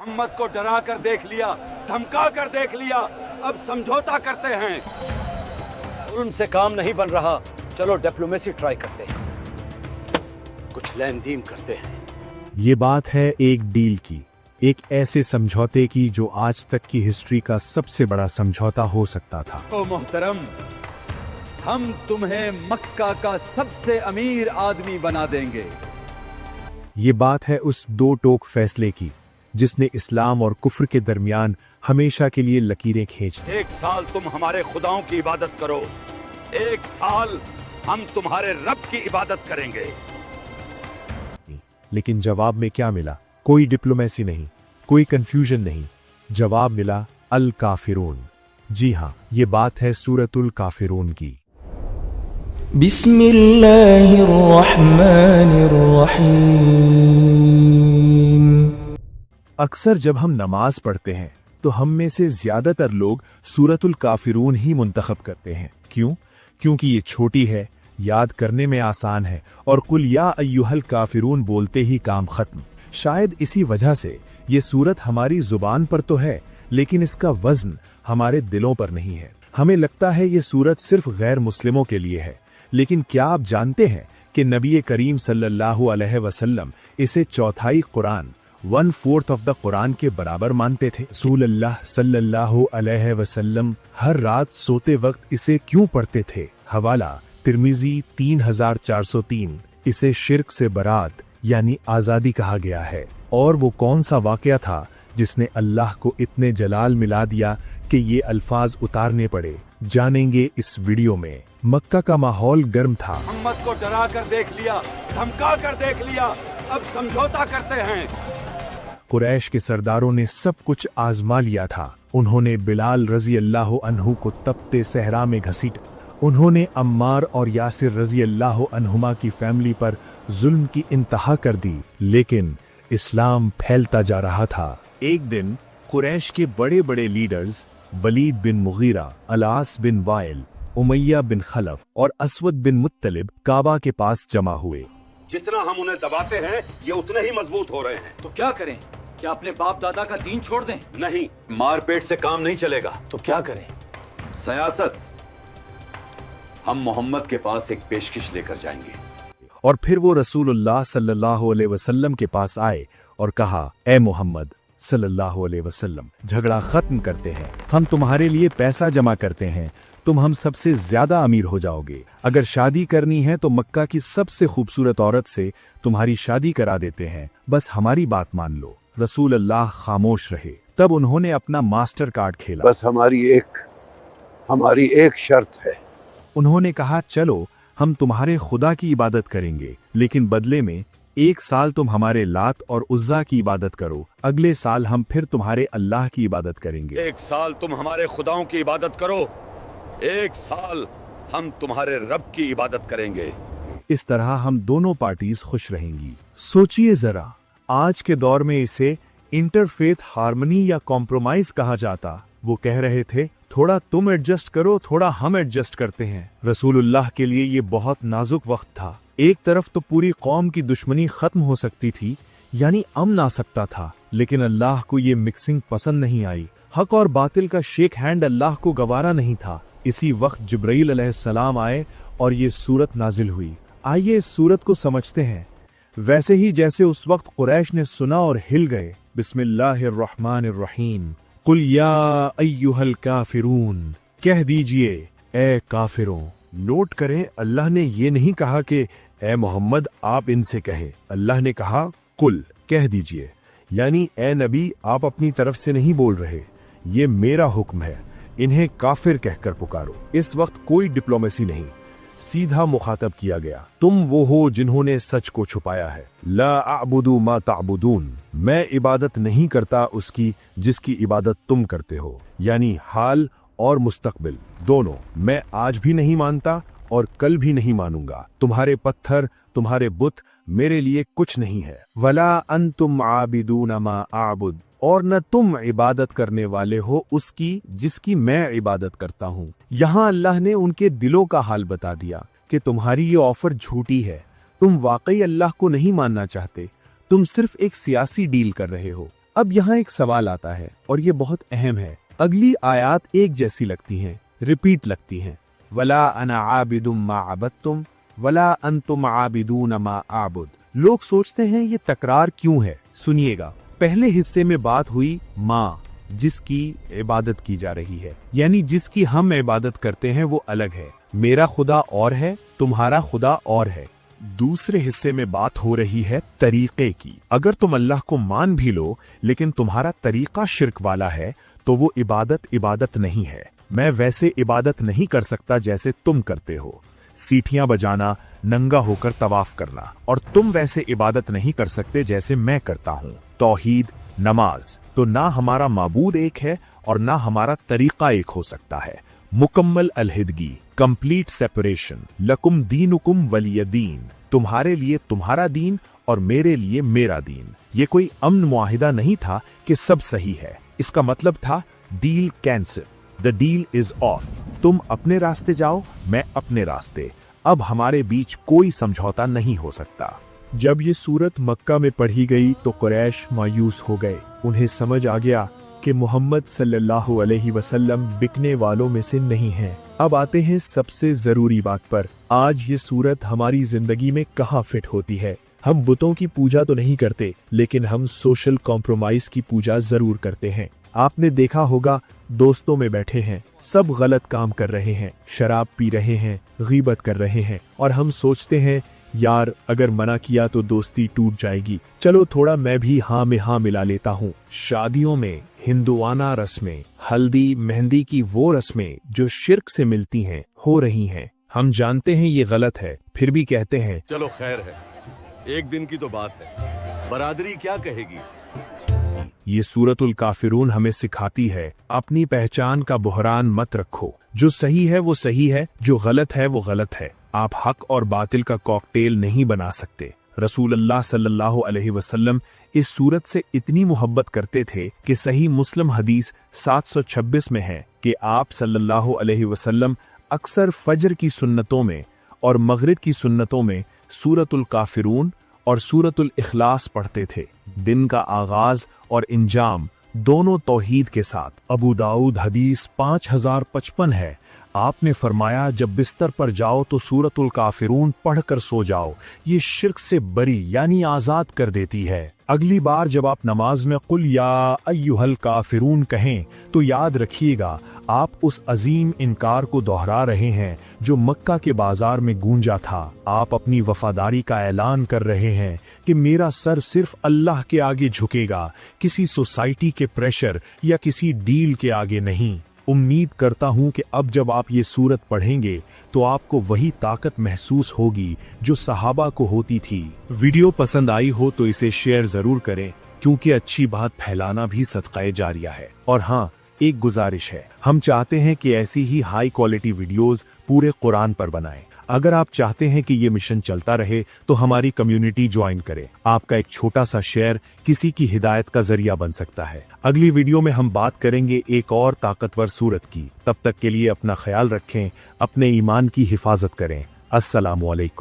मोहम्मद को डरा कर देख लिया, धमका कर देख लिया, अब समझौता करते हैं। उनसे काम नहीं बन रहा, चलो डिप्लोमेसी ट्राई करते हैं, कुछ लेन देन करते हैं। ये बात है एक डील की, एक ऐसे समझौते की जो आज तक की हिस्ट्री का सबसे बड़ा समझौता हो सकता था। ओ मोहतरम, हम तुम्हें मक्का का सबसे अमीर आदमी बना देंगे। ये बात है उस दो टोक फैसले की जिसने इस्लाम और कुफ्र के दरमियान हमेशा के लिए लकीरें खींच दी। 1 साल तुम हमारे खुदाओं की इबादत करो, 1 साल हम तुम्हारे रब की इबादत करेंगे। लेकिन जवाब में क्या मिला? कोई डिप्लोमेसी नहीं, कोई कंफ्यूजन नहीं, जवाब मिला अल काफिरून। जी हाँ, ये बात है सूरतुल काफिरून की। बिस्मिल्लाहिर्रहमानिर्रहीम। अक्सर जब हम नमाज पढ़ते हैं तो हम में से ज्यादातर लोग सूरतुल काफिरून ही मुंतखब करते हैं। क्यों? क्योंकि ये छोटी है, याद करने में आसान है और कुल या अय्युहल काफिरून बोलते ही काम खत्म। शायद इसी वजह से ये सूरत हमारी जुबान पर तो है, लेकिन इसका वजन हमारे दिलों पर नहीं है। हमें लगता है ये सूरत सिर्फ गैर मुस्लिमों के लिए है, लेकिन क्या आप जानते हैं कि नबी करीम सल्लल्लाहु अलैहि वसल्लम इसे चौथाई कुरान, 1/4 ऑफ द कुरान के बराबर मानते थे। रसूल अल्लाह सल्लल्लाहु अलैहि वसल्लम हर रात सोते वक्त इसे क्यों पढ़ते थे? हवाला तिर्मिजी 3403। इसे शिर्क से बरात यानी आजादी कहा गया है। और वो कौन सा वाकया था जिसने अल्लाह को इतने जलाल मिला दिया कि ये अल्फाज उतारने पड़े? जानेंगे इस वीडियो में। मक्का का माहौल गर्म था। मोहम्मद को डरा कर देख लिया, धमका कर देख लिया, अब समझौता करते हैं। कुरैश के सरदारों ने सब कुछ आजमा लिया था। उन्होंने बिलाल रजी अल्लाह अन्हु को तपते सहरा में घसीटा। उन्होंने अम्मार और यासिर रजी अल्लाह अन्हुमा की फैमिली पर जुल्म की इंतहा कर दी, लेकिन इस्लाम फैलता जा रहा था। एक दिन कुरैश के बड़े बड़े लीडर्स वलीद बिन मुगीरा, अलास बिन वाइल, उमैया बिन खलफ और असवद बिन मुत्तलिब काबा के पास जमा हुए। जितना हम उन्हें दबाते हैं ये उतने ही मजबूत हो रहे हैं। तो क्या करें? क्या अपने बाप दादा का दीन छोड़ दें? नहीं, मारपेट से काम नहीं चलेगा। तो क्या करें? सियासत। हम मोहम्मद के पास एक पेशकश लेकर जाएंगे। और फिर वो रसूलुल्लाह सल्लल्लाहु अलैहि वसल्लम के पास आए और कहा, ए मोहम्मद सल्लल्लाहु अलैहि वसल्लम, झगड़ा खत्म करते हैं, हम तुम्हारे लिए पैसा जमा करते हैं, तुम हम सबसे ज्यादा अमीर हो जाओगे। अगर शादी करनी है तो मक्का की सबसे खूबसूरत औरत से तुम्हारी शादी करा देते हैं, बस हमारी बात मान लो। रसूल अल्लाह खामोश रहे। तब उन्होंने अपना मास्टर कार्ड खेला। बस हमारी एक शर्त है। उन्होंने कहा, चलो हम तुम्हारे खुदा की इबादत करेंगे, लेकिन बदले में 1 साल तुम हमारे लात और उज्जा की इबादत करो, अगले साल हम फिर तुम्हारे अल्लाह की इबादत करेंगे। 1 साल तुम हमारे खुदाओं की इबादत करो, 1 साल हम तुम्हारे रब की इबादत करेंगे। इस तरह हम दोनों पार्टीज खुश रहेंगी। सोचिए जरा, आज के दौर में इसे इंटरफेथ हार्मनी या कॉम्प्रोमाइज कहा जाता। वो कह रहे थे, थोड़ा तुम एडजस्ट करो, थोड़ा हम एडजस्ट करते हैं। रसूलुल्लाह के लिए ये बहुत नाजुक वक्त था। एक तरफ तो पूरी कौम की दुश्मनी खत्म हो सकती थी, यानी अमन आ सकता था, लेकिन अल्लाह को ये मिक्सिंग पसंद नहीं आई। हक और बातिल का शेक हैंड अल्लाह को गवारा नहीं था। इसी वक्त जिब्राइल अलैहिस्सलाम आए और ये सूरत नाजिल हुई। आइए इस सूरत को समझते हैं, वैसे ही जैसे उस वक्त कुरैश ने सुना और हिल गए। बिस्मिल्लाहिर्रहमानिर्रहीम। कुल या अय्युहल काफिरून, कह दीजिए ए काफिरों। नोट करें, अल्लाह ने ये नहीं कहा कि ए मोहम्मद आप इनसे कहे। अल्लाह ने कहा कुल, कह दीजिए, यानी ए नबी आप अपनी तरफ से नहीं बोल रहे, ये मेरा हुक्म है, इन्हें काफिर कहकर पुकारो। इस वक्त कोई डिप्लोमेसी नहीं, सीधा मुखातब किया गया। तुम वो हो जिन्होंने सच को छुपाया है। ला अअबुदु मा ताबुदून, मैं इबादत नहीं करता उसकी जिसकी इबादत तुम करते हो, यानी हाल और मुस्तकबिल दोनों। मैं आज भी नहीं मानता और कल भी नहीं मानूंगा। तुम्हारे पत्थर, तुम्हारे बुत मेरे लिए कुछ नहीं है। वला अंतुम आबिदून मा आबुद, और न तुम इबादत करने वाले हो उसकी जिसकी मैं इबादत करता हूँ। यहाँ अल्लाह ने उनके दिलों का हाल बता दिया कि तुम्हारी ये ऑफर झूठी है, तुम वाकई अल्लाह को नहीं मानना चाहते, तुम सिर्फ एक सियासी डील कर रहे हो। अब यहाँ एक सवाल आता है और ये बहुत अहम है। अगली आयात एक जैसी लगती हैं, रिपीट लगती हैं। वला अना आबिदुम मा अबदतुम वला अंतुम आबिदून मा आबुद। लोग सोचते हैं ये तकरार क्यों है। सुनिएगा, पहले हिस्से में बात हुई माँ, जिसकी इबादत की जा रही है, यानी जिसकी हम इबादत करते हैं वो अलग है। मेरा खुदा और है, तुम्हारा खुदा और है। दूसरे हिस्से में बात हो रही है तरीके की। अगर तुम अल्लाह को मान भी लो लेकिन तुम्हारा तरीका शिर्क वाला है तो वो इबादत नहीं है। मैं वैसे इबादत नहीं कर सकता जैसे तुम करते हो, सीटियां बजाना, नंगा होकर तवाफ करना, और तुम वैसे इबादत नहीं कर सकते जैसे मैं करता हूँ। तौहीद, नमाज, तो ना हमारा माबूद एक है और ना हमारा तरीका एक हो सकता है। मुकम्मल अलहिदगी, कंप्लीट सेपरेशन। लकुम दीनुकुम वलिय दीन, तुम्हारे लिए तुम्हारा दीन और मेरे लिए मेरा दीन। ये कोई अमन मुआहिदा नहीं था कि सब सही है। इसका मतलब था deal cancel, the deal is of. तुम अपने रास्ते जाओ, मैं अपने रास्ते। अब हमारे बीच कोई समझौता नहीं हो सकता। जब ये सूरत मक्का में पढ़ी गई तो कुरैश मायूस हो गए। उन्हें समझ आ गया कि मोहम्मद सल्लल्लाहु अलैहि वसल्लम बिकने वालों में से नहीं हैं। अब आते हैं सबसे जरूरी बात पर। आज ये सूरत हमारी जिंदगी में कहाँ फिट होती है। हम बुतों की पूजा तो नहीं करते, लेकिन हम सोशल कॉम्प्रोमाइज की पूजा जरूर करते हैं। आपने देखा होगा, दोस्तों में बैठे हैं, सब गलत काम कर रहे हैं, शराब पी रहे हैं, गीबत कर रहे हैं, और हम सोचते हैं यार अगर मना किया तो दोस्ती टूट जाएगी, चलो थोड़ा मैं भी हाँ में हाँ मिला लेता हूँ। शादियों में हिंदुआना रस्में, हल्दी मेहंदी की वो रस्में जो शिर्क से मिलती हैं, हो रही हैं। हम जानते हैं ये गलत है, फिर भी कहते हैं चलो खैर है, एक दिन की तो बात है, बरादरी क्या कहेगी। ये सूरतुल काफिरून हमें सिखाती है अपनी पहचान का बुहरान मत रखो। जो सही है वो सही है, जो गलत है वो गलत है। आप हक और बातिल का कॉकटेल नहीं बना सकते। रसूल अल्लाह सल्लल्लाहु अलैहि वसल्लम इस सूरत से इतनी मोहब्बत करते थे कि सही मुस्लिम हदीस 726 में है कि आप सल्लल्लाहु अलैहि वसल्लम अक्सर फजर की सुन्नतों में और मगरिब की सुन्नतों में सूरतुल काफिरून और सूरतुल इखलास पढ़ते थे। दिन का आगाज और इंजाम दोनों तौहीद के साथ। अबू दाऊद हदीस 5055 है। आपने फरमाया जब बिस्तर पर जाओ तो सूरतुल काफिरून पढ़कर सो जाओ, ये शिर्क से बरी यानी आजाद कर देती है। अगली बार जब आप नमाज में कुल या अय्युहल काफिरून कहें तो याद रखिएगा आप उस अजीम इनकार को दोहरा रहे हैं जो मक्का के बाजार में गूंजा था। आप अपनी वफादारी का ऐलान कर रहे हैं कि मेरा सर सिर्फ अल्लाह के आगे झुकेगा, किसी सोसाइटी के प्रेशर या किसी डील के आगे नहीं। उम्मीद करता हूं कि अब जब आप ये सूरत पढ़ेंगे तो आपको वही ताकत महसूस होगी जो सहाबा को होती थी। वीडियो पसंद आई हो तो इसे शेयर जरूर करें, क्योंकि अच्छी बात फैलाना भी सदक़ाए जारिया है। और हाँ, एक गुजारिश है, हम चाहते हैं कि ऐसी ही हाई क्वालिटी वीडियोस पूरे कुरान पर बनाएं। अगर आप चाहते हैं कि ये मिशन चलता रहे तो हमारी कम्युनिटी ज्वाइन करें। आपका एक छोटा सा शेयर किसी की हिदायत का जरिया बन सकता है। अगली वीडियो में हम बात करेंगे एक और ताकतवर सूरत की। तब तक के लिए अपना ख्याल रखें, अपने ईमान की हिफाजत करें। अस्सलामु अलैकुम।